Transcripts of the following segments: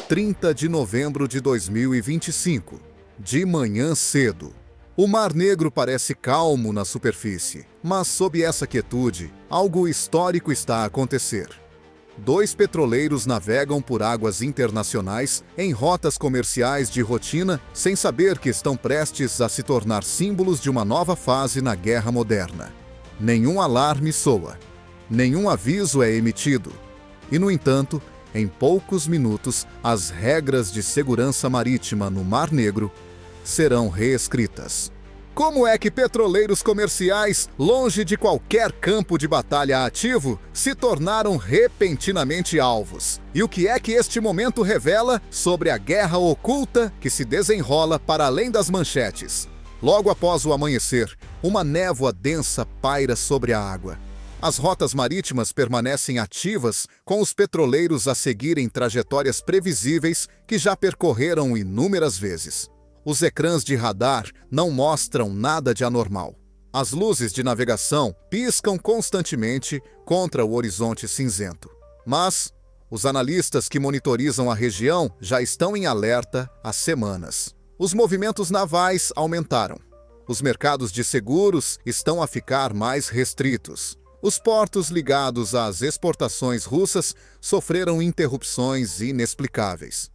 30 de novembro de 2025, de manhã cedo. O Mar Negro parece calmo na superfície, mas sob essa quietude, algo histórico está a acontecer. 2 petroleiros navegam por águas internacionais em rotas comerciais de rotina sem saber que estão prestes a se tornar símbolos de uma nova fase na guerra moderna. Nenhum alarme soa, nenhum aviso é emitido. E, no entanto, em poucos minutos, as regras de segurança marítima no Mar Negro serão reescritas. Como é que petroleiros comerciais, longe de qualquer campo de batalha ativo, se tornaram repentinamente alvos? E o que é que este momento revela sobre a guerra oculta que se desenrola para além das manchetes? Logo após o amanhecer, uma névoa densa paira sobre a água. As rotas marítimas permanecem ativas, com os petroleiros a seguirem trajetórias previsíveis que já percorreram inúmeras vezes. Os ecrãs de radar não mostram nada de anormal. As luzes de navegação piscam constantemente contra o horizonte cinzento. Mas os analistas que monitorizam a região já estão em alerta há semanas. Os movimentos navais aumentaram. Os mercados de seguros estão a ficar mais restritos. Os portos ligados às exportações russas sofreram interrupções inexplicáveis.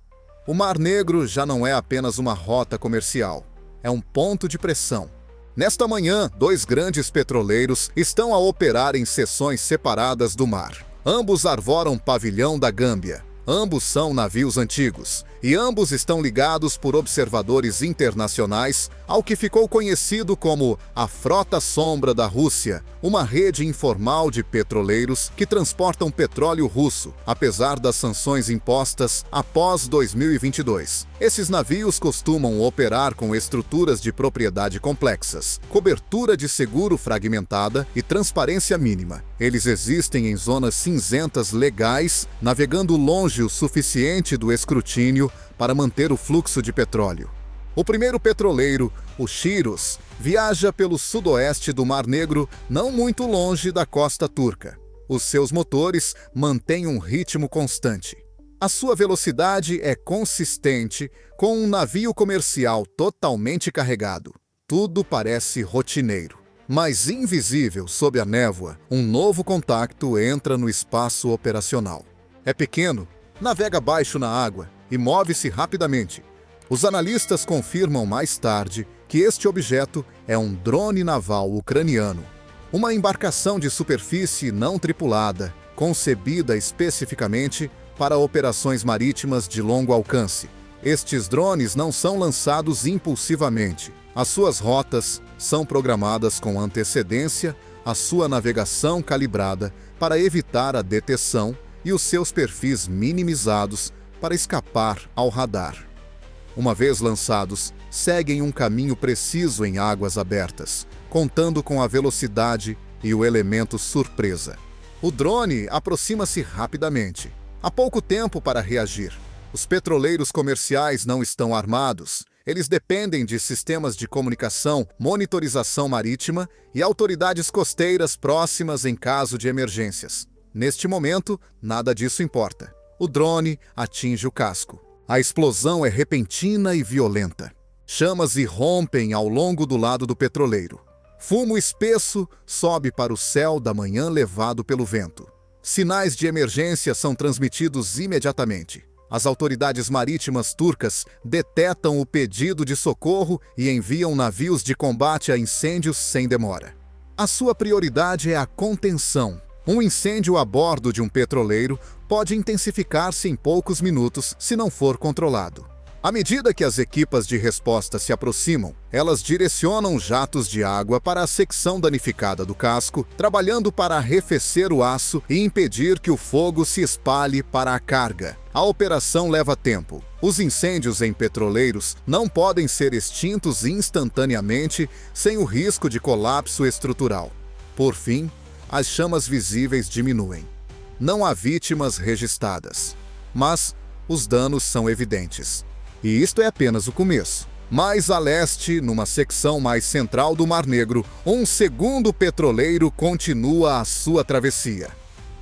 O Mar Negro já não é apenas uma rota comercial, é um ponto de pressão. Nesta manhã, 2 grandes petroleiros estão a operar em seções separadas do mar. Ambos arvoram pavilhão da Gâmbia. Ambos são navios antigos, e ambos estão ligados por observadores internacionais ao que ficou conhecido como a Frota Sombra da Rússia, uma rede informal de petroleiros que transportam petróleo russo, apesar das sanções impostas após 2022. Esses navios costumam operar com estruturas de propriedade complexas, cobertura de seguro fragmentada e transparência mínima. Eles existem em zonas cinzentas legais, navegando longe o suficiente do escrutínio para manter o fluxo de petróleo. O primeiro petroleiro, o Shiros, viaja pelo sudoeste do Mar Negro, não muito longe da costa turca. Os seus motores mantêm um ritmo constante. A sua velocidade é consistente com um navio comercial totalmente carregado. Tudo parece rotineiro. Mas invisível sob a névoa, um novo contacto entra no espaço operacional. É pequeno, navega baixo na água e move-se rapidamente. Os analistas confirmam mais tarde que este objeto é um drone naval ucraniano, uma embarcação de superfície não tripulada, concebida especificamente para operações marítimas de longo alcance. Estes drones não são lançados impulsivamente. As suas rotas são programadas com antecedência, a sua navegação calibrada para evitar a detecção e os seus perfis minimizados para escapar ao radar. Uma vez lançados, seguem um caminho preciso em águas abertas, contando com a velocidade e o elemento surpresa. O drone aproxima-se rapidamente. Há pouco tempo para reagir. Os petroleiros comerciais não estão armados. Eles dependem de sistemas de comunicação, monitorização marítima e autoridades costeiras próximas em caso de emergências. Neste momento, nada disso importa. O drone atinge o casco. A explosão é repentina e violenta. Chamas irrompem ao longo do lado do petroleiro. Fumo espesso sobe para o céu da manhã levado pelo vento. Sinais de emergência são transmitidos imediatamente. As autoridades marítimas turcas detetam o pedido de socorro e enviam navios de combate a incêndios sem demora. A sua prioridade é a contenção. Um incêndio a bordo de um petroleiro pode intensificar-se em poucos minutos se não for controlado. À medida que as equipas de resposta se aproximam, elas direcionam jatos de água para a secção danificada do casco, trabalhando para arrefecer o aço e impedir que o fogo se espalhe para a carga. A operação leva tempo. Os incêndios em petroleiros não podem ser extintos instantaneamente sem o risco de colapso estrutural. Por fim, as chamas visíveis diminuem. Não há vítimas registradas, mas os danos são evidentes. E isto é apenas o começo. Mais a leste, numa secção mais central do Mar Negro, um segundo petroleiro continua a sua travessia.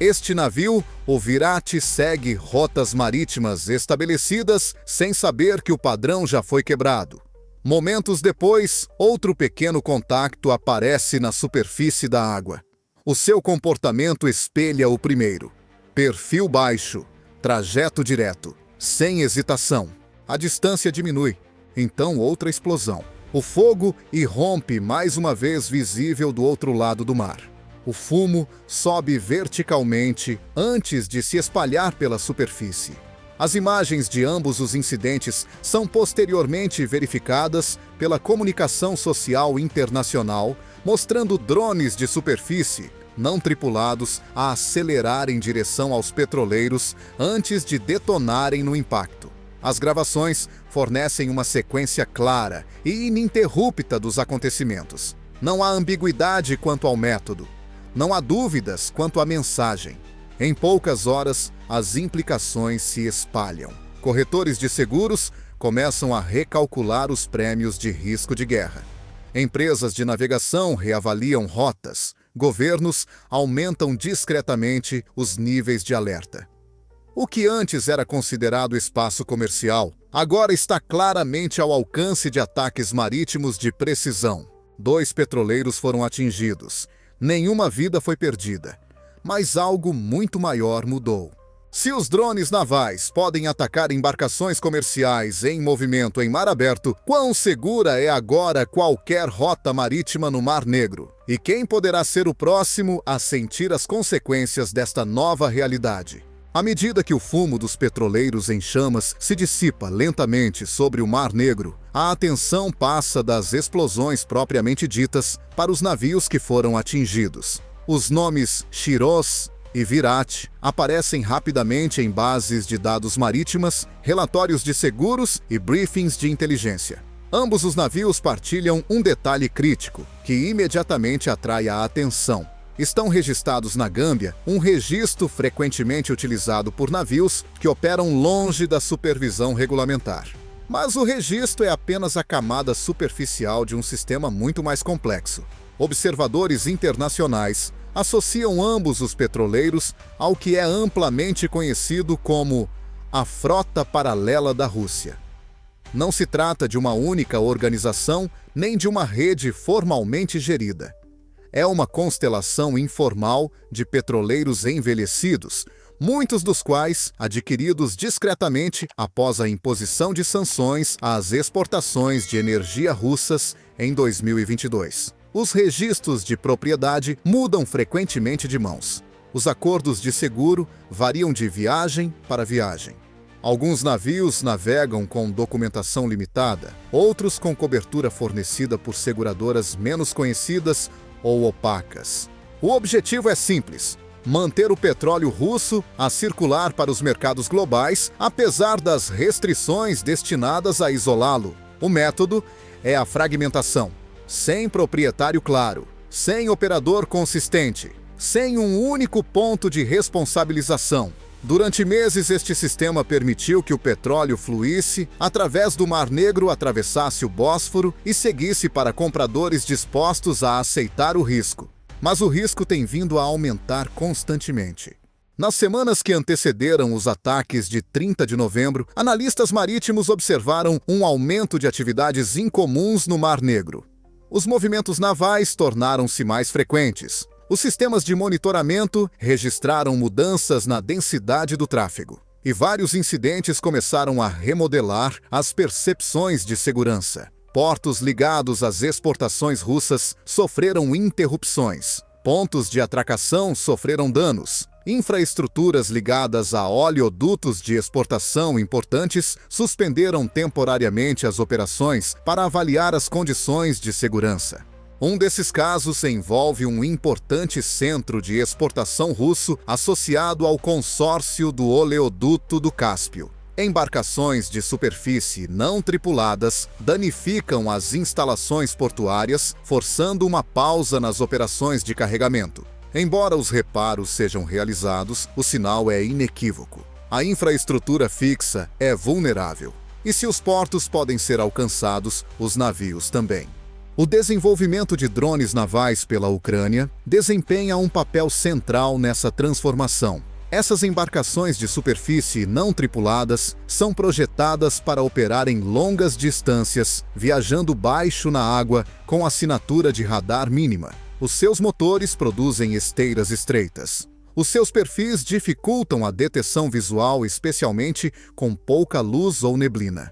Este navio, o Virat, segue rotas marítimas estabelecidas sem saber que o padrão já foi quebrado. Momentos depois, outro pequeno contacto aparece na superfície da água. O seu comportamento espelha o primeiro. Perfil baixo, trajeto direto, sem hesitação. A distância diminui. Então outra explosão. O fogo irrompe mais uma vez visível do outro lado do mar. O fumo sobe verticalmente antes de se espalhar pela superfície. As imagens de ambos os incidentes são posteriormente verificadas pela comunicação social internacional, mostrando drones de superfície não tripulados a acelerar em direção aos petroleiros antes de detonarem no impacto. As gravações fornecem uma sequência clara e ininterrupta dos acontecimentos. Não há ambiguidade quanto ao método. Não há dúvidas quanto à mensagem. Em poucas horas, as implicações se espalham. Corretores de seguros começam a recalcular os prêmios de risco de guerra. Empresas de navegação reavaliam rotas. Governos aumentam discretamente os níveis de alerta. O que antes era considerado espaço comercial, agora está claramente ao alcance de ataques marítimos de precisão. 2 petroleiros foram atingidos. Nenhuma vida foi perdida. Mas algo muito maior mudou. Se os drones navais podem atacar embarcações comerciais em movimento em mar aberto, quão segura é agora qualquer rota marítima no Mar Negro? E quem poderá ser o próximo a sentir as consequências desta nova realidade? À medida que o fumo dos petroleiros em chamas se dissipa lentamente sobre o Mar Negro, a atenção passa das explosões propriamente ditas para os navios que foram atingidos. Os nomes Shiroz e Virat aparecem rapidamente em bases de dados marítimas, relatórios de seguros e briefings de inteligência. Ambos os navios partilham um detalhe crítico, que imediatamente atrai a atenção. Estão registrados na Gâmbia um registro frequentemente utilizado por navios que operam longe da supervisão regulamentar. Mas o registro é apenas a camada superficial de um sistema muito mais complexo. Observadores internacionais associam ambos os petroleiros ao que é amplamente conhecido como a Frota Paralela da Rússia. Não se trata de uma única organização nem de uma rede formalmente gerida. É uma constelação informal de petroleiros envelhecidos, muitos dos quais adquiridos discretamente após a imposição de sanções às exportações de energia russas em 2022. Os registros de propriedade mudam frequentemente de mãos. Os acordos de seguro variam de viagem para viagem. Alguns navios navegam com documentação limitada, outros com cobertura fornecida por seguradoras menos conhecidas ou opacas. O objetivo é simples: manter o petróleo russo a circular para os mercados globais, apesar das restrições destinadas a isolá-lo. O método é a fragmentação. Sem proprietário claro, sem operador consistente, sem um único ponto de responsabilização. Durante meses, este sistema permitiu que o petróleo fluísse através do Mar Negro, atravessasse o Bósforo e seguisse para compradores dispostos a aceitar o risco. Mas o risco tem vindo a aumentar constantemente. Nas semanas que antecederam os ataques de 30 de novembro, analistas marítimos observaram um aumento de atividades incomuns no Mar Negro. Os movimentos navais tornaram-se mais frequentes. Os sistemas de monitoramento registraram mudanças na densidade do tráfego. E vários incidentes começaram a remodelar as percepções de segurança. Portos ligados às exportações russas sofreram interrupções. Pontos de atracação sofreram danos. Infraestruturas ligadas a oleodutos de exportação importantes suspenderam temporariamente as operações para avaliar as condições de segurança. Um desses casos envolve um importante centro de exportação russo associado ao consórcio do oleoduto do Cáspio. Embarcações de superfície não tripuladas danificam as instalações portuárias, forçando uma pausa nas operações de carregamento. Embora os reparos sejam realizados, o sinal é inequívoco. A infraestrutura fixa é vulnerável. E se os portos podem ser alcançados, os navios também. O desenvolvimento de drones navais pela Ucrânia desempenha um papel central nessa transformação. Essas embarcações de superfície não tripuladas são projetadas para operar em longas distâncias, viajando baixo na água com assinatura de radar mínima. Os seus motores produzem esteiras estreitas. Os seus perfis dificultam a detecção visual, especialmente com pouca luz ou neblina.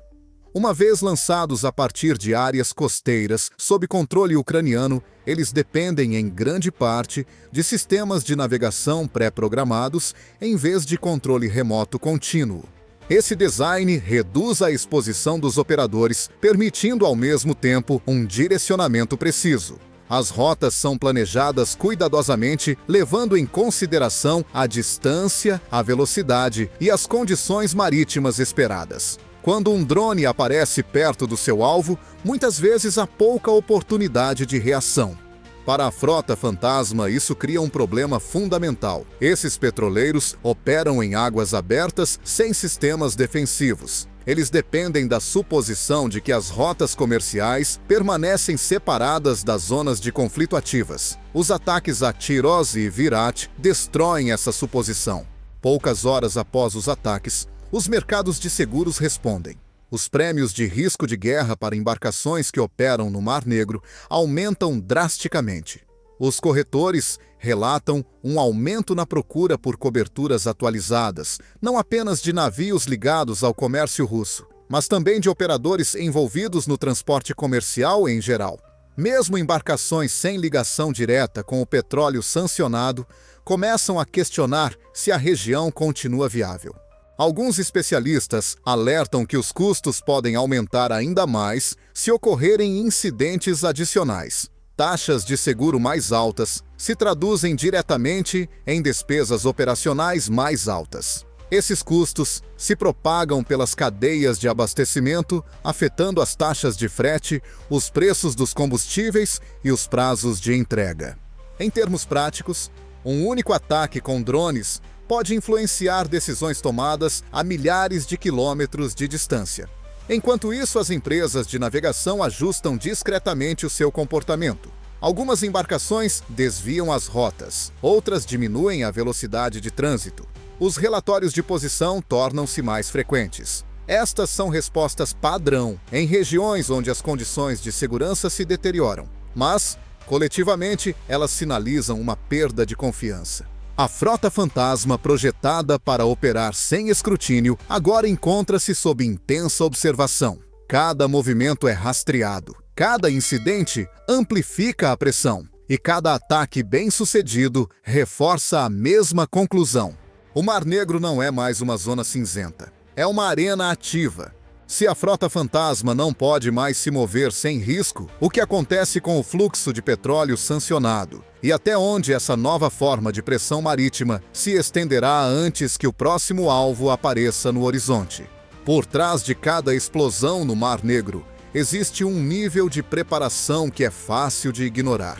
Uma vez lançados a partir de áreas costeiras sob controle ucraniano, eles dependem em grande parte de sistemas de navegação pré-programados em vez de controle remoto contínuo. Esse design reduz a exposição dos operadores, permitindo ao mesmo tempo um direcionamento preciso. As rotas são planejadas cuidadosamente, levando em consideração a distância, a velocidade e as condições marítimas esperadas. Quando um drone aparece perto do seu alvo, muitas vezes há pouca oportunidade de reação. Para a frota fantasma, isso cria um problema fundamental. Esses petroleiros operam em águas abertas sem sistemas defensivos. Eles dependem da suposição de que as rotas comerciais permanecem separadas das zonas de conflito ativas. Os ataques a Chiros e Virat destroem essa suposição. Poucas horas após os ataques, os mercados de seguros respondem. Os prêmios de risco de guerra para embarcações que operam no Mar Negro aumentam drasticamente. Os corretores relatam um aumento na procura por coberturas atualizadas, não apenas de navios ligados ao comércio russo, mas também de operadores envolvidos no transporte comercial em geral. Mesmo embarcações sem ligação direta com o petróleo sancionado começam a questionar se a região continua viável. Alguns especialistas alertam que os custos podem aumentar ainda mais se ocorrerem incidentes adicionais. Taxas de seguro mais altas se traduzem diretamente em despesas operacionais mais altas. Esses custos se propagam pelas cadeias de abastecimento, afetando as taxas de frete, os preços dos combustíveis e os prazos de entrega. Em termos práticos, um único ataque com drones pode influenciar decisões tomadas a milhares de quilômetros de distância. Enquanto isso, as empresas de navegação ajustam discretamente o seu comportamento. Algumas embarcações desviam as rotas, outras diminuem a velocidade de trânsito. Os relatórios de posição tornam-se mais frequentes. Estas são respostas padrão em regiões onde as condições de segurança se deterioram, mas, coletivamente, elas sinalizam uma perda de confiança. A frota fantasma, projetada para operar sem escrutínio, agora encontra-se sob intensa observação. Cada movimento é rastreado, cada incidente amplifica a pressão, e cada ataque bem-sucedido reforça a mesma conclusão. O Mar Negro não é mais uma zona cinzenta, é uma arena ativa. Se a frota fantasma não pode mais se mover sem risco, o que acontece com o fluxo de petróleo sancionado? E até onde essa nova forma de pressão marítima se estenderá antes que o próximo alvo apareça no horizonte? Por trás de cada explosão no Mar Negro, existe um nível de preparação que é fácil de ignorar.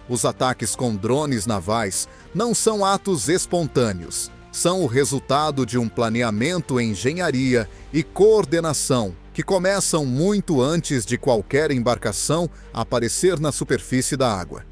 Os ataques com drones navais não são atos espontâneos. São o resultado de um planeamento, engenharia e coordenação que começam muito antes de qualquer embarcação aparecer na superfície da água.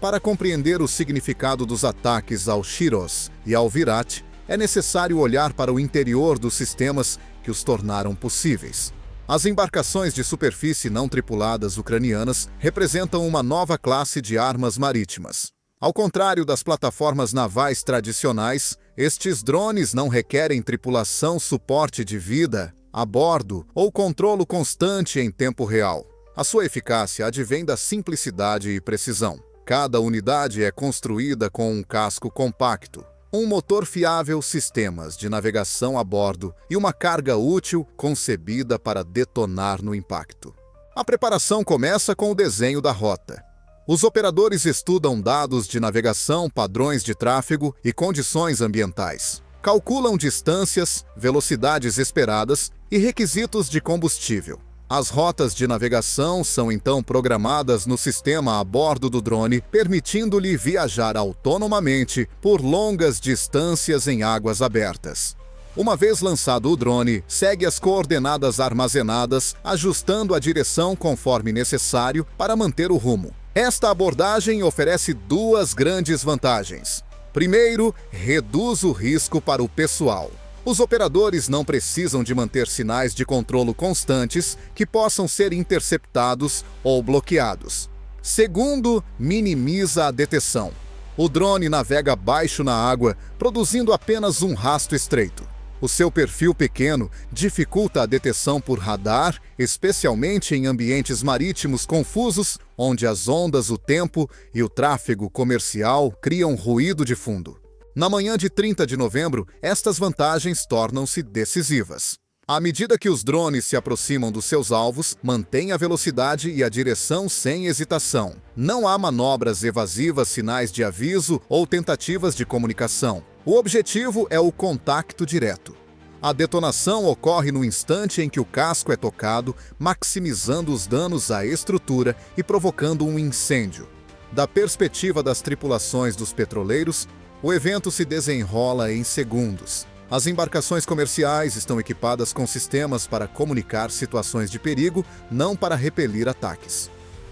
Para compreender o significado dos ataques ao Chiros e ao Virat, é necessário olhar para o interior dos sistemas que os tornaram possíveis. As embarcações de superfície não tripuladas ucranianas representam uma nova classe de armas marítimas. Ao contrário das plataformas navais tradicionais, estes drones não requerem tripulação, suporte de vida a bordo ou controlo constante em tempo real. A sua eficácia advém da simplicidade e precisão. Cada unidade é construída com um casco compacto, um motor fiável, sistemas de navegação a bordo e uma carga útil concebida para detonar no impacto. A preparação começa com o desenho da rota. Os operadores estudam dados de navegação, padrões de tráfego e condições ambientais. Calculam distâncias, velocidades esperadas e requisitos de combustível. As rotas de navegação são então programadas no sistema a bordo do drone, permitindo-lhe viajar autonomamente por longas distâncias em águas abertas. Uma vez lançado o drone, segue as coordenadas armazenadas, ajustando a direção conforme necessário para manter o rumo. Esta abordagem oferece duas grandes vantagens. Primeiro, reduz o risco para o pessoal. Os operadores não precisam de manter sinais de controlo constantes que possam ser interceptados ou bloqueados. Segundo, minimiza a detecção. O drone navega baixo na água, produzindo apenas um rasto estreito. O seu perfil pequeno dificulta a detecção por radar, especialmente em ambientes marítimos confusos, onde as ondas, o tempo e o tráfego comercial criam ruído de fundo. Na manhã de 30 de novembro, estas vantagens tornam-se decisivas. À medida que os drones se aproximam dos seus alvos, mantém a velocidade e a direção sem hesitação. Não há manobras evasivas, sinais de aviso ou tentativas de comunicação. O objetivo é o contacto direto. A detonação ocorre no instante em que o casco é tocado, maximizando os danos à estrutura e provocando um incêndio. Da perspectiva das tripulações dos petroleiros, o evento se desenrola em segundos. As embarcações comerciais estão equipadas com sistemas para comunicar situações de perigo, não para repelir ataques.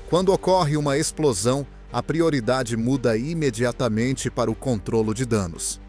Quando ocorre uma explosão, a prioridade muda imediatamente para o controle de danos.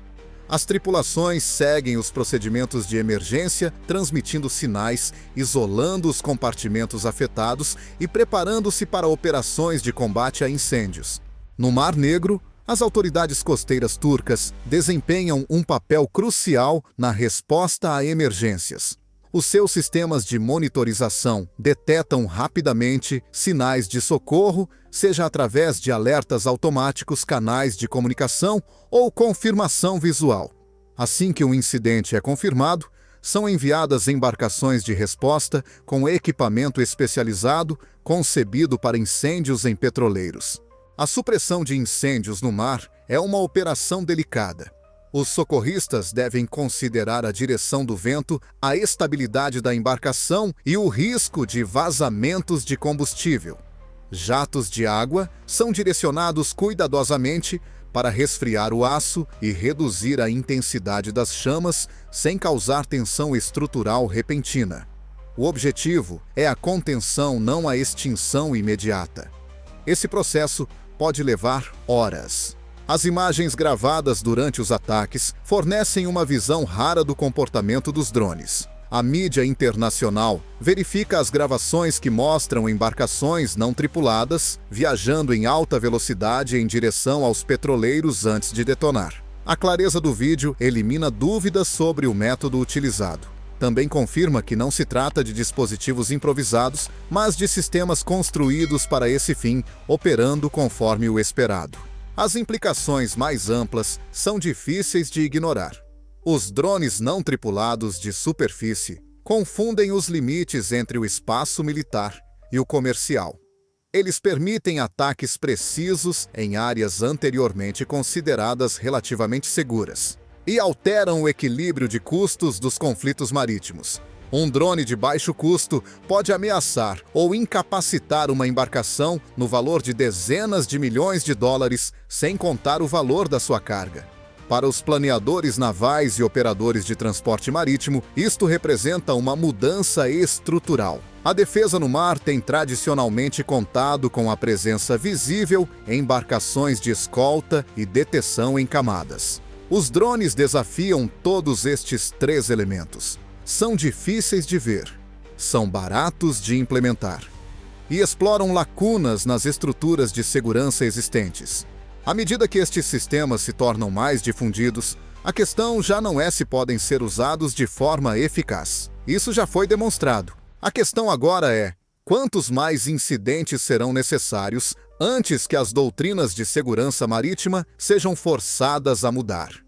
As tripulações seguem os procedimentos de emergência, transmitindo sinais, isolando os compartimentos afetados e preparando-se para operações de combate a incêndios. No Mar Negro, as autoridades costeiras turcas desempenham um papel crucial na resposta a emergências. Os seus sistemas de monitorização detetam rapidamente sinais de socorro, seja através de alertas automáticos, canais de comunicação ou confirmação visual. Assim que um incidente é confirmado, são enviadas embarcações de resposta com equipamento especializado concebido para incêndios em petroleiros. A supressão de incêndios no mar é uma operação delicada. Os socorristas devem considerar a direção do vento, a estabilidade da embarcação e o risco de vazamentos de combustível. Jatos de água são direcionados cuidadosamente para resfriar o aço e reduzir a intensidade das chamas sem causar tensão estrutural repentina. O objetivo é a contenção, não a extinção imediata. Esse processo pode levar horas. As imagens gravadas durante os ataques fornecem uma visão rara do comportamento dos drones. A mídia internacional verifica as gravações que mostram embarcações não tripuladas viajando em alta velocidade em direção aos petroleiros antes de detonar. A clareza do vídeo elimina dúvidas sobre o método utilizado. Também confirma que não se trata de dispositivos improvisados, mas de sistemas construídos para esse fim, operando conforme o esperado. As implicações mais amplas são difíceis de ignorar. Os drones não tripulados de superfície confundem os limites entre o espaço militar e o comercial. Eles permitem ataques precisos em áreas anteriormente consideradas relativamente seguras e alteram o equilíbrio de custos dos conflitos marítimos. Um drone de baixo custo pode ameaçar ou incapacitar uma embarcação no valor de dezenas de milhões de dólares, sem contar o valor da sua carga. Para os planeadores navais e operadores de transporte marítimo, isto representa uma mudança estrutural. A defesa no mar tem tradicionalmente contado com a presença visível em embarcações de escolta e detecção em camadas. Os drones desafiam todos estes três elementos. São difíceis de ver, são baratos de implementar e exploram lacunas nas estruturas de segurança existentes. À medida que estes sistemas se tornam mais difundidos, a questão já não é se podem ser usados de forma eficaz. Isso já foi demonstrado. A questão agora é: quantos mais incidentes serão necessários antes que as doutrinas de segurança marítima sejam forçadas a mudar?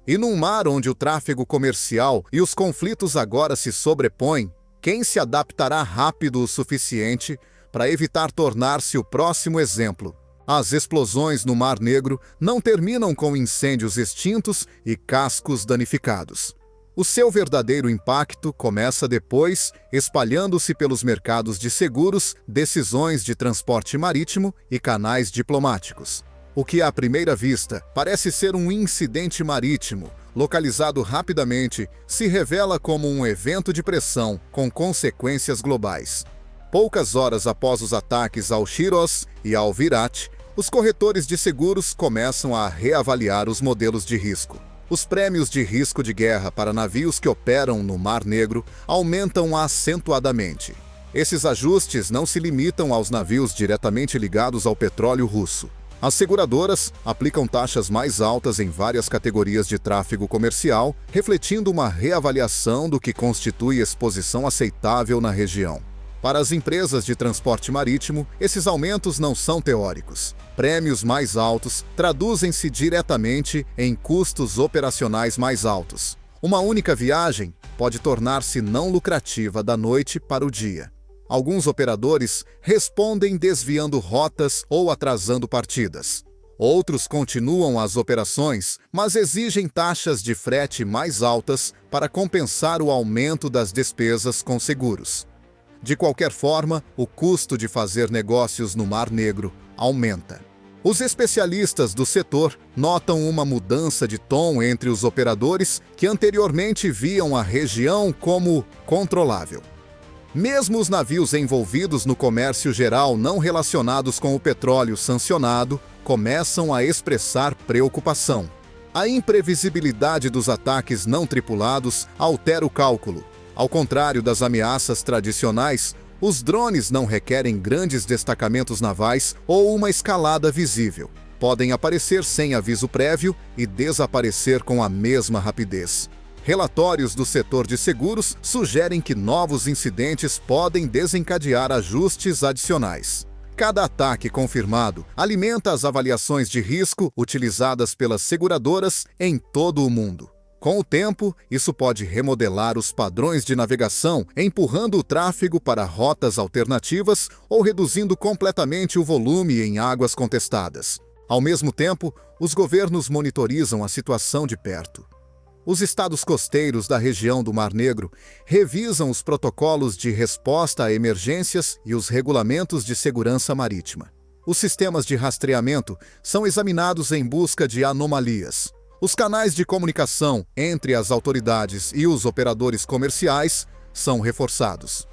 E num mar onde o tráfego comercial e os conflitos agora se sobrepõem, quem se adaptará rápido o suficiente para evitar tornar-se o próximo exemplo? As explosões no Mar Negro não terminam com incêndios extintos e cascos danificados. O seu verdadeiro impacto começa depois, espalhando-se pelos mercados de seguros, decisões de transporte marítimo e canais diplomáticos. O que à primeira vista parece ser um incidente marítimo, localizado rapidamente, se revela como um evento de pressão com consequências globais. Poucas horas após os ataques ao Shyros e ao Virat, os corretores de seguros começam a reavaliar os modelos de risco. Os prêmios de risco de guerra para navios que operam no Mar Negro aumentam acentuadamente. Esses ajustes não se limitam aos navios diretamente ligados ao petróleo russo. As seguradoras aplicam taxas mais altas em várias categorias de tráfego comercial, refletindo uma reavaliação do que constitui exposição aceitável na região. Para as empresas de transporte marítimo, esses aumentos não são teóricos. Prêmios mais altos traduzem-se diretamente em custos operacionais mais altos. Uma única viagem pode tornar-se não lucrativa da noite para o dia. Alguns operadores respondem desviando rotas ou atrasando partidas. Outros continuam as operações, mas exigem taxas de frete mais altas para compensar o aumento das despesas com seguros. De qualquer forma, o custo de fazer negócios no Mar Negro aumenta. Os especialistas do setor notam uma mudança de tom entre os operadores que anteriormente viam a região como controlável. Mesmo os navios envolvidos no comércio geral não relacionados com o petróleo sancionado começam a expressar preocupação. A imprevisibilidade dos ataques não tripulados altera o cálculo. Ao contrário das ameaças tradicionais, os drones não requerem grandes destacamentos navais ou uma escalada visível. Podem aparecer sem aviso prévio e desaparecer com a mesma rapidez. Relatórios do setor de seguros sugerem que novos incidentes podem desencadear ajustes adicionais. Cada ataque confirmado alimenta as avaliações de risco utilizadas pelas seguradoras em todo o mundo. Com o tempo, isso pode remodelar os padrões de navegação, empurrando o tráfego para rotas alternativas ou reduzindo completamente o volume em águas contestadas. Ao mesmo tempo, os governos monitorizam a situação de perto. Os estados costeiros da região do Mar Negro revisam os protocolos de resposta a emergências e os regulamentos de segurança marítima. Os sistemas de rastreamento são examinados em busca de anomalias. Os canais de comunicação entre as autoridades e os operadores comerciais são reforçados.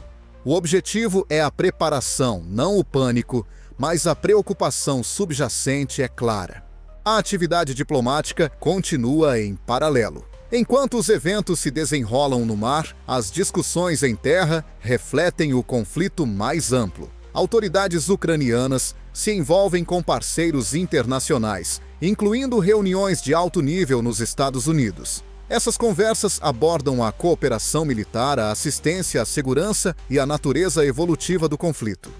O objetivo é a preparação, não o pânico, mas a preocupação subjacente é clara. A atividade diplomática continua em paralelo. Enquanto os eventos se desenrolam no mar, as discussões em terra refletem o conflito mais amplo. Autoridades ucranianas se envolvem com parceiros internacionais, incluindo reuniões de alto nível nos Estados Unidos. Essas conversas abordam a cooperação militar, a assistência à segurança e a natureza evolutiva do conflito.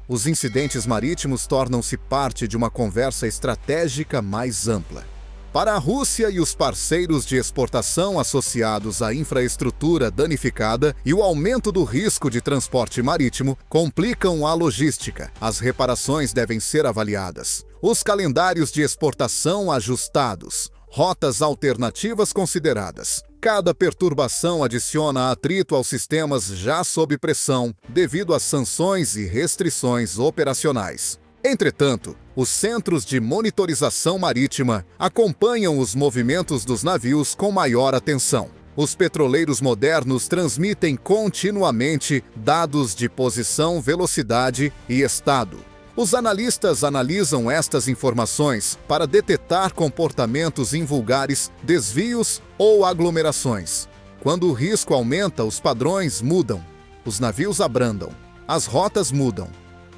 Os incidentes marítimos tornam-se parte de uma conversa estratégica mais ampla. Para a Rússia e os parceiros de exportação associados à infraestrutura danificada e o aumento do risco de transporte marítimo complicam a logística. As reparações devem ser avaliadas. Os calendários de exportação ajustados. Rotas alternativas consideradas. Cada perturbação adiciona atrito aos sistemas já sob pressão devido às sanções e restrições operacionais. Entretanto, os centros de monitorização marítima acompanham os movimentos dos navios com maior atenção. Os petroleiros modernos transmitem continuamente dados de posição, velocidade e estado. Os analistas analisam estas informações para detectar comportamentos invulgares, desvios ou aglomerações. Quando o risco aumenta, os padrões mudam, os navios abrandam, as rotas mudam.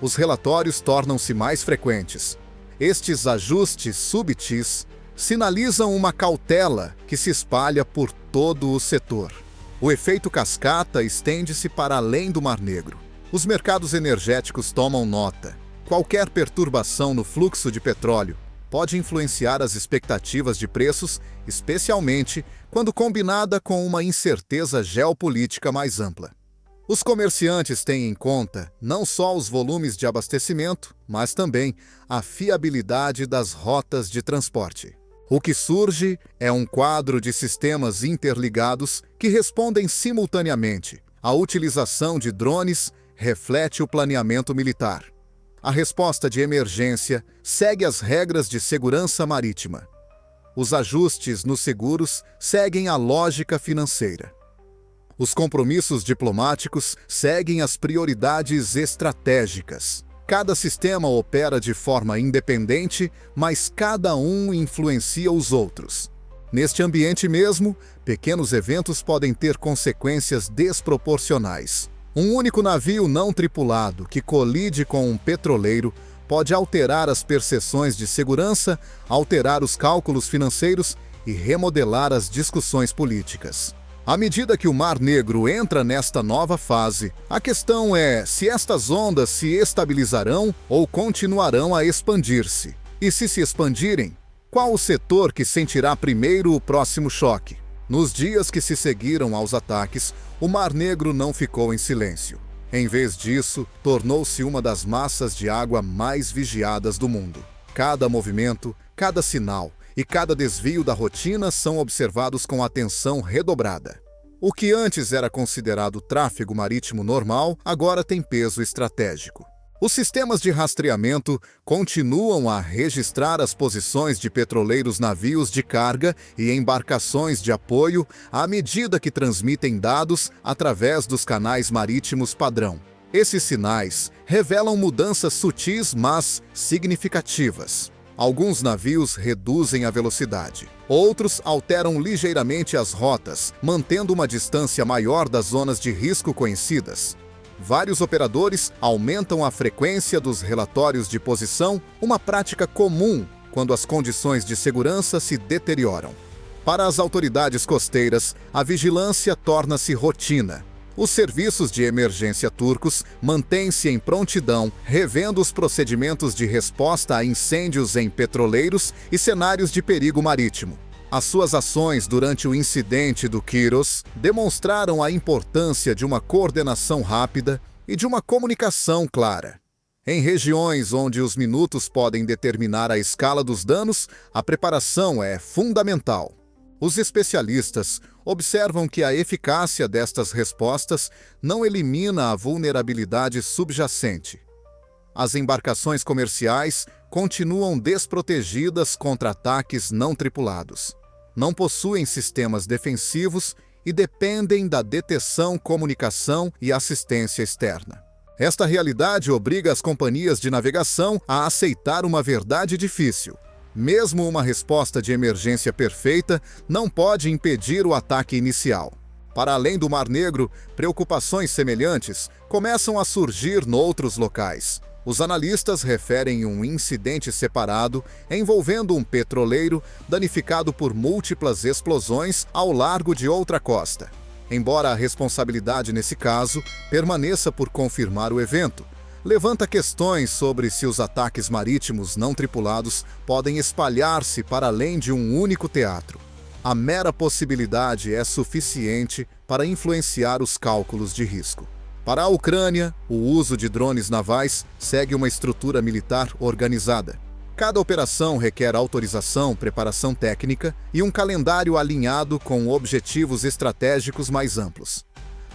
Os relatórios tornam-se mais frequentes. Estes ajustes subtis sinalizam uma cautela que se espalha por todo o setor. O efeito cascata estende-se para além do Mar Negro. Os mercados energéticos tomam nota. Qualquer perturbação no fluxo de petróleo pode influenciar as expectativas de preços, especialmente quando combinada com uma incerteza geopolítica mais ampla. Os comerciantes têm em conta não só os volumes de abastecimento, mas também a fiabilidade das rotas de transporte. O que surge é um quadro de sistemas interligados que respondem simultaneamente. A utilização de drones reflete o planeamento militar. A resposta de emergência segue as regras de segurança marítima. Os ajustes nos seguros seguem a lógica financeira. Os compromissos diplomáticos seguem as prioridades estratégicas. Cada sistema opera de forma independente, mas cada um influencia os outros. Neste ambiente mesmo, pequenos eventos podem ter consequências desproporcionais. Um único navio não tripulado que colide com um petroleiro pode alterar as percepções de segurança, alterar os cálculos financeiros e remodelar as discussões políticas. À medida que o Mar Negro entra nesta nova fase, a questão é se estas ondas se estabilizarão ou continuarão a expandir-se. E se expandirem, qual o setor que sentirá primeiro o próximo choque? Nos dias que se seguiram aos ataques, o Mar Negro não ficou em silêncio. Em vez disso, tornou-se uma das massas de água mais vigiadas do mundo. Cada movimento, cada sinal e cada desvio da rotina são observados com atenção redobrada. O que antes era considerado tráfego marítimo normal, agora tem peso estratégico. Os sistemas de rastreamento continuam a registrar as posições de petroleiros, navios de carga e embarcações de apoio à medida que transmitem dados através dos canais marítimos padrão. Esses sinais revelam mudanças sutis, mas significativas. Alguns navios reduzem a velocidade. Outros alteram ligeiramente as rotas, mantendo uma distância maior das zonas de risco conhecidas. Vários operadores aumentam a frequência dos relatórios de posição, uma prática comum quando as condições de segurança se deterioram. Para as autoridades costeiras, a vigilância torna-se rotina. Os serviços de emergência turcos mantêm-se em prontidão, revendo os procedimentos de resposta a incêndios em petroleiros e cenários de perigo marítimo. As suas ações durante o incidente do Kiros demonstraram a importância de uma coordenação rápida e de uma comunicação clara. Em regiões onde os minutos podem determinar a escala dos danos, a preparação é fundamental. Os especialistas observam que a eficácia destas respostas não elimina a vulnerabilidade subjacente. As embarcações comerciais continuam desprotegidas contra ataques não tripulados. Não possuem sistemas defensivos e dependem da detecção, comunicação e assistência externa. Esta realidade obriga as companhias de navegação a aceitar uma verdade difícil. Mesmo uma resposta de emergência perfeita não pode impedir o ataque inicial. Para além do Mar Negro, preocupações semelhantes começam a surgir noutros locais. Os analistas referem um incidente separado envolvendo um petroleiro danificado por múltiplas explosões ao largo de outra costa. Embora a responsabilidade nesse caso permaneça por confirmar o evento, levanta questões sobre se os ataques marítimos não tripulados podem espalhar-se para além de um único teatro. A mera possibilidade é suficiente para influenciar os cálculos de risco. Para a Ucrânia, o uso de drones navais segue uma estrutura militar organizada. Cada operação requer autorização, preparação técnica e um calendário alinhado com objetivos estratégicos mais amplos.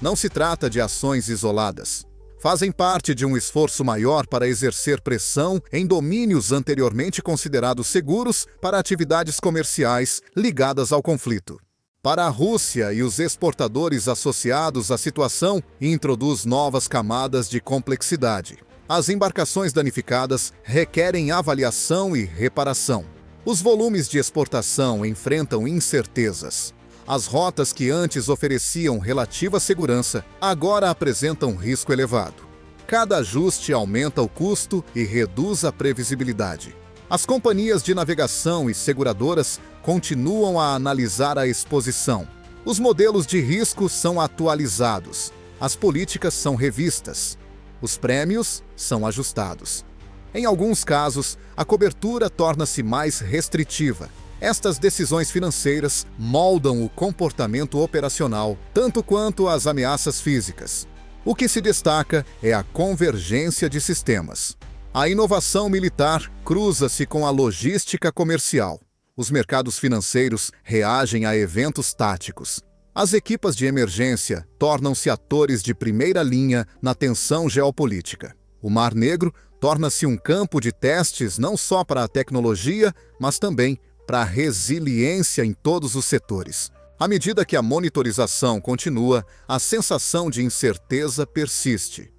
Não se trata de ações isoladas. Fazem parte de um esforço maior para exercer pressão em domínios anteriormente considerados seguros para atividades comerciais ligadas ao conflito. Para a Rússia e os exportadores associados, a situação introduz novas camadas de complexidade. As embarcações danificadas requerem avaliação e reparação. Os volumes de exportação enfrentam incertezas. As rotas que antes ofereciam relativa segurança agora apresentam risco elevado. Cada ajuste aumenta o custo e reduz a previsibilidade. As companhias de navegação e seguradoras continuam a analisar a exposição. Os modelos de risco são atualizados. As políticas são revistas. Os prêmios são ajustados. Em alguns casos, a cobertura torna-se mais restritiva. Estas decisões financeiras moldam o comportamento operacional, tanto quanto as ameaças físicas. O que se destaca é a convergência de sistemas. A inovação militar cruza-se com a logística comercial. Os mercados financeiros reagem a eventos táticos. As equipas de emergência tornam-se atores de primeira linha na tensão geopolítica. O Mar Negro torna-se um campo de testes não só para a tecnologia, mas também para a resiliência em todos os setores. À medida que a monitorização continua, a sensação de incerteza persiste.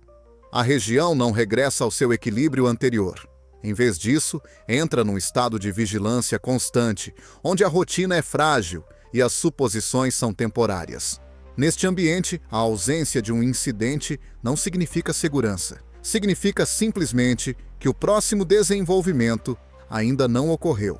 A região não regressa ao seu equilíbrio anterior. Em vez disso, entra num estado de vigilância constante, onde a rotina é frágil e as suposições são temporárias. Neste ambiente, a ausência de um incidente não significa segurança. Significa simplesmente que o próximo desenvolvimento ainda não ocorreu.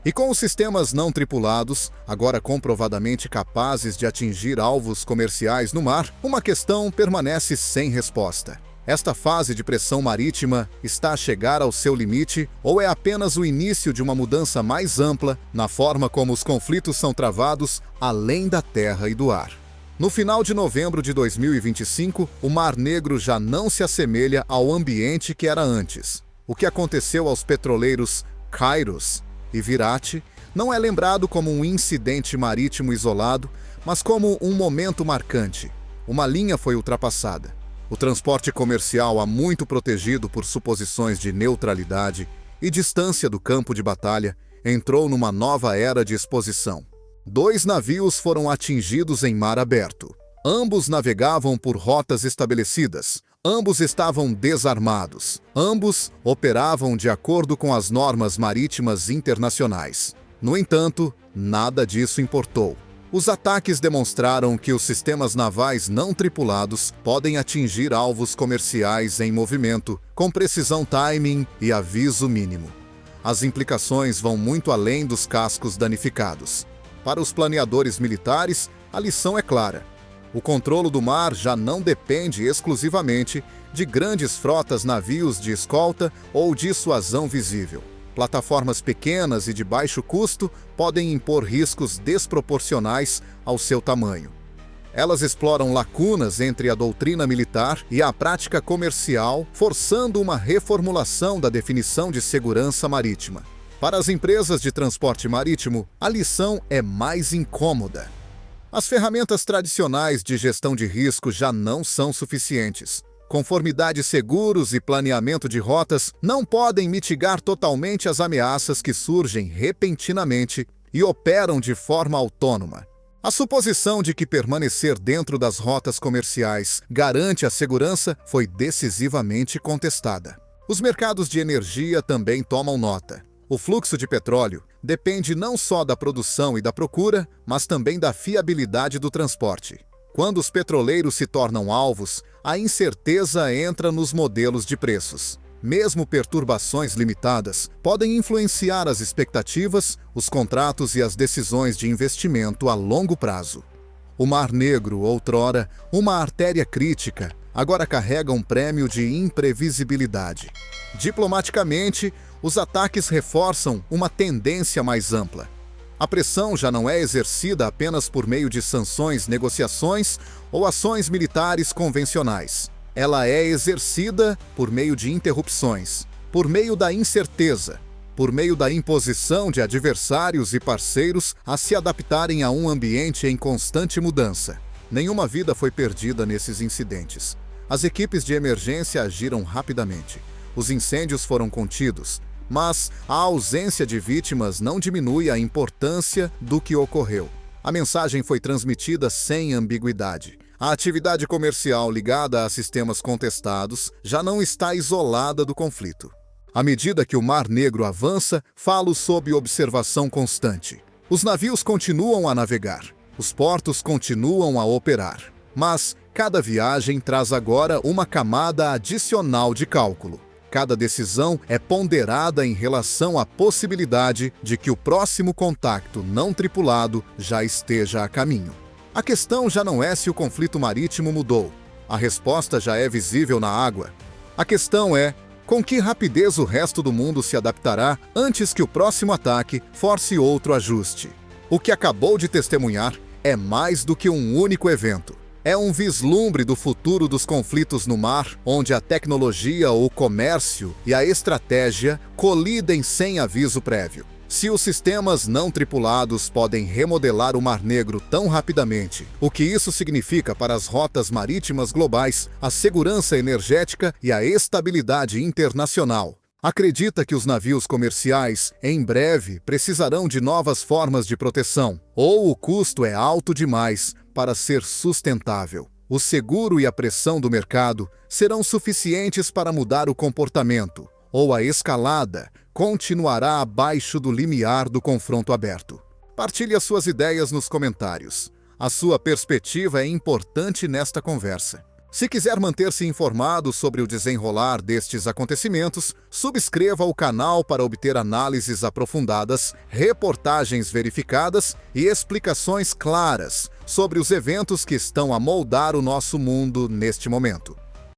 E com os sistemas não tripulados, agora comprovadamente capazes de atingir alvos comerciais no mar, uma questão permanece sem resposta. Esta fase de pressão marítima está a chegar ao seu limite ou é apenas o início de uma mudança mais ampla na forma como os conflitos são travados além da terra e do ar? No final de novembro de 2025, o Mar Negro já não se assemelha ao ambiente que era antes. O que aconteceu aos petroleiros Kairos e Virat não é lembrado como um incidente marítimo isolado, mas como um momento marcante. Uma linha foi ultrapassada. O transporte comercial há muito protegido por suposições de neutralidade e distância do campo de batalha entrou numa nova era de exposição. 2 navios foram atingidos em mar aberto. Ambos navegavam por rotas estabelecidas. Ambos estavam desarmados. Ambos operavam de acordo com as normas marítimas internacionais. No entanto, nada disso importou. Os ataques demonstraram que os sistemas navais não tripulados podem atingir alvos comerciais em movimento, com precisão timing e aviso mínimo. As implicações vão muito além dos cascos danificados. Para os planeadores militares, a lição é clara. O controle do mar já não depende exclusivamente de grandes frotas navios de escolta ou dissuasão visível. Plataformas pequenas e de baixo custo podem impor riscos desproporcionais ao seu tamanho. Elas exploram lacunas entre a doutrina militar e a prática comercial, forçando uma reformulação da definição de segurança marítima. Para as empresas de transporte marítimo, a lição é mais incômoda. As ferramentas tradicionais de gestão de risco já não são suficientes. Conformidade seguros e planeamento de rotas não podem mitigar totalmente as ameaças que surgem repentinamente e operam de forma autônoma. A suposição de que permanecer dentro das rotas comerciais garante a segurança foi decisivamente contestada. Os mercados de energia também tomam nota. O fluxo de petróleo depende não só da produção e da procura, mas também da fiabilidade do transporte. Quando os petroleiros se tornam alvos, a incerteza entra nos modelos de preços. Mesmo perturbações limitadas podem influenciar as expectativas, os contratos e as decisões de investimento a longo prazo. O Mar Negro, outrora uma artéria crítica, agora carrega um prêmio de imprevisibilidade. Diplomaticamente, os ataques reforçam uma tendência mais ampla. A pressão já não é exercida apenas por meio de sanções, negociações ou ações militares convencionais. Ela é exercida por meio de interrupções, por meio da incerteza, por meio da imposição de adversários e parceiros a se adaptarem a um ambiente em constante mudança. Nenhuma vida foi perdida nesses incidentes. As equipes de emergência agiram rapidamente. Os incêndios foram contidos, mas a ausência de vítimas não diminui a importância do que ocorreu. A mensagem foi transmitida sem ambiguidade. A atividade comercial ligada a sistemas contestados já não está isolada do conflito. À medida que o Mar Negro avança, falo sob observação constante. Os navios continuam a navegar, os portos continuam a operar, mas cada viagem traz agora uma camada adicional de cálculo. Cada decisão é ponderada em relação à possibilidade de que o próximo contacto não tripulado já esteja a caminho. A questão já não é se o conflito marítimo mudou. A resposta já é visível na água. A questão é com que rapidez o resto do mundo se adaptará antes que o próximo ataque force outro ajuste. O que acabou de testemunhar é mais do que um único evento. É um vislumbre do futuro dos conflitos no mar, onde a tecnologia, o comércio e a estratégia colidem sem aviso prévio. Se os sistemas não tripulados podem remodelar o Mar Negro tão rapidamente, o que isso significa para as rotas marítimas globais, a segurança energética e a estabilidade internacional? Acredita que os navios comerciais, em breve, precisarão de novas formas de proteção, ou o custo é alto demais para ser sustentável. O seguro e a pressão do mercado serão suficientes para mudar o comportamento, ou a escalada continuará abaixo do limiar do confronto aberto. Partilhe as suas ideias nos comentários. A sua perspectiva é importante nesta conversa. Se quiser manter-se informado sobre o desenrolar destes acontecimentos, subscreva o canal para obter análises aprofundadas, reportagens verificadas e explicações claras sobre os eventos que estão a moldar o nosso mundo neste momento.